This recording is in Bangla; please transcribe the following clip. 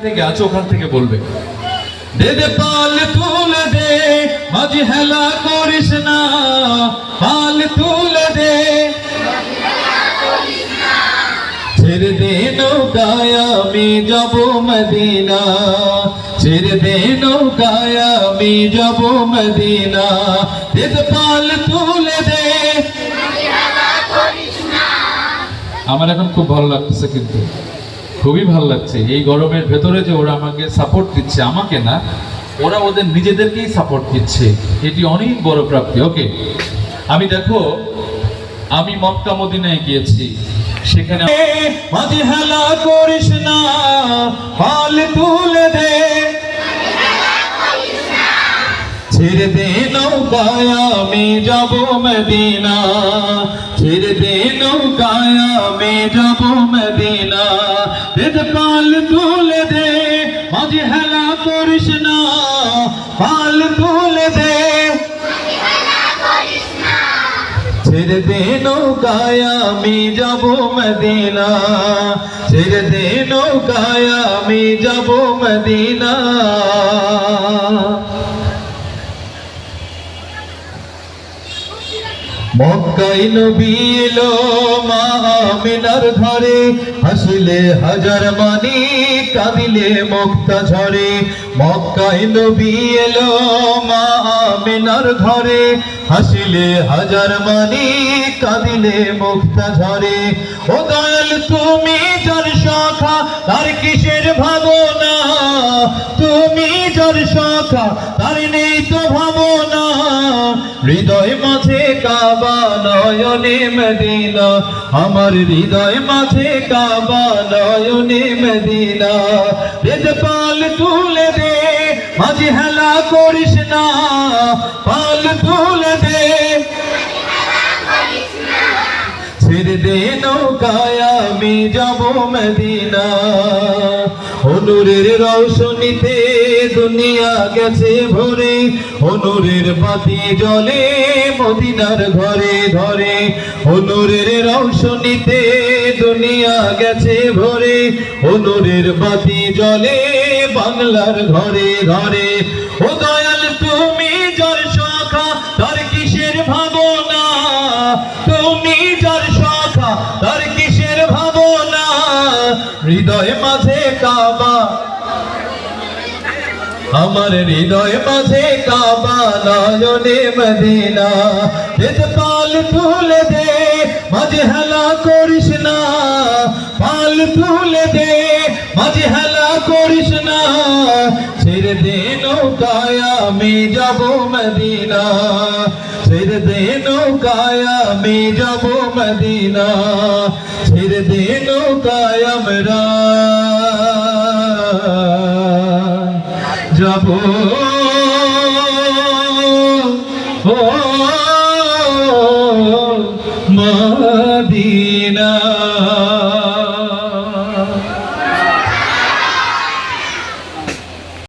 থেকে আছো ওখান থেকে বলবে। দে দে পাল তুলে দে, মাঝি হেলা করিস না, পাল তুলে দে, ছেড়ে দে নৌকায় আমি যাব মদিনা, ছেড়ে দে নৌকায় আমি যাব মদিনা, দে দে পাল তুলে দে। আমার এখন খুব ভালো লাগতেছে, কিন্তু খুবই ভালো লাগছে এই গরমের ভেতরে যে ওরা আমাকে সাপোর্ট দিচ্ছে, আমাকে না, ওরা ওদের নিজেদেরকেই সাপোর্ট দিচ্ছে, এটি অনেক বড় প্রাপ্তি। ওকে, আমি দেখো আমি মক্কা মদিনায় গিয়েছি, সেখানে মাঝি হেলা করিস না, পাল তুলে দে, ছেড়ে দে নৌকায় আমি যাব মদিনা, ছেড়ে দে নৌকায় আমি যাব মদিনা, দে দে পাল তুলে দে, মাঝি হেলা করিস না, পাল তুলে দে, ছেড়ে দে নৌকায় আমি যাব মদিনা, ছেড়ে দে নৌকায় আমি যাব মদিনা। মক্কায় নবী এলো মা আমিনার ঘরে, হাসিলে হাজার মানি কাঁদিলে মুক্তা ঝরে। মক্কায় নবী এলো মা আমিনার ঘরে, হাসিলে হাজার মানি কাঁদিলে মুক্তা ঝরে। ও দয়াল তুমি যার সখা তার কিসের ভাবনা, তুমি যার সখা তার নেই তো ভাবনা, হৃদয় মাঝে কাবা নয়নে মদিনা, আমার হৃদয় মাঝে কাবা নয়নে মদিনা, দে দে পাল তুলে দে, মাঝি হেলা করিস না, পাল তুলে দে, ছেড়ে দে নৌকায় আমি যাব মদিনা। নূরের রৌশনীতে দুনিয়া গেছে ভরে, নূরের বাতি জ্বলে মদিনার ঘরে ঘরে, নূরের রৌশনীতে দুনিয়া গেছে ভরে, নূরের বাতি জ্বলে বাংলার ঘরে ঘরে। ও দয়াল তুমি যার সখা তার কিসের ভাবনা, তুমি যার সখা তার কিসের ভাবনা, হৃদয় মাঝে কাবা, আমার হৃদয় মাঝে কাবা নয়নে মদিনা, দে দে পাল তুলে দে, মাঝি হেলা করিস না, পাল তুলে দে, মাঝি হেলা করিস না, ছেড়ে দে নৌকায় আমি যাব মদিনা, ছেড়ে দে নৌকায় আমি যাব মদিনা, ছেড়ে দে নৌকায় আমরা যাব ও মদিনা।